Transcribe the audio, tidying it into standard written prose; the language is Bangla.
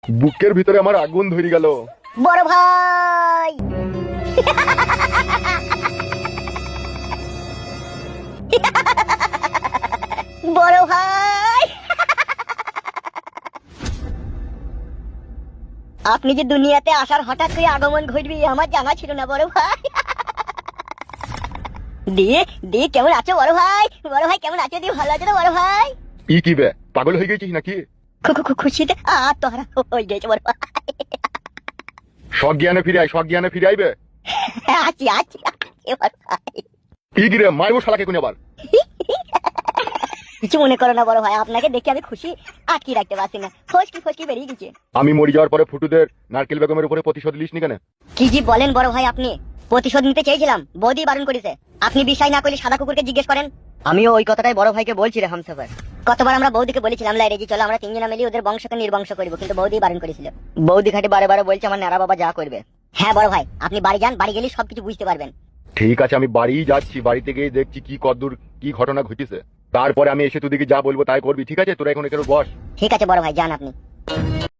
বুকের ভিতরে আমার আগুন ধরে গেল। বড় ভাই বড় ভাই আপনি যে দুনিয়াতে আসার হঠাৎ করে আগমন ঘটবে আমার জানা ছিল না বড় ভাই। দিয়ে দিয়ে কেমন আছো বড় ভাই? বড় ভাই কেমন আছো? দিয়ে ভালো আছো তো বড় ভাই? কি বে পাগল হয়ে গেছিস নাকি? খুশিতে আত্মহারা হয়ে গেছে বড় ভাই। সব জ্ঞানে ফিরে আয়, সব জ্ঞানে ফিরে আইবে। আছি আছি বড় ভাই। কি রে মারবো শালাকে কোন আবার? কিছু মনে করো না বড় ভাই, আপনাকে দেখে আমি খুশি আটকে রাখতে পারছি না, ফসকি ফসকি বেরিয়ে গেছে। আমি মরে যাওয়ার পরে ফুটুদের নারকেল বেগমের উপরে প্রতিশোধ লিস নি কেন? কি জি বলেন বড় ভাই, আপনি প্রতিশোধ নিতে চেয়েছিলাম, বৌদি বারণ করেছে। আপনি বিষয় না করলে সাদা কুকুরকে জিজ্ঞেস করেন। আমিও ওই কথাটাই বড় ভাইকে বলছিলাম হামসাফার। কতবার আমরা বৌদিকে বলেছিলাম লাই রেজি চলো আমরা তিনজনে মিলে ওদের বংশকে নির্বংশ করবো, কিন্তু বৌদি বারণ করেছিল। বৌদি খাটে বারে বারে বলছে আমার ন্যাড়া বাবা যা করবে। হ্যাঁ বড় ভাই, আপনি বাড়ি যান, বাড়ি গেলে সবকিছু বুঝতে পারবেন। ঠিক আছে আমি বাড়ি যাচ্ছি, বাড়িতে গিয়ে দেখছি কি কদ্দূর কি ঘটনা ঘটেছে, তারপরে আমি এসে তোদিকে যা বলবো তাই করবি। ঠিক আছে তোরা এখন এখানে বস। ঠিক আছে বড় ভাই, যান আপনি।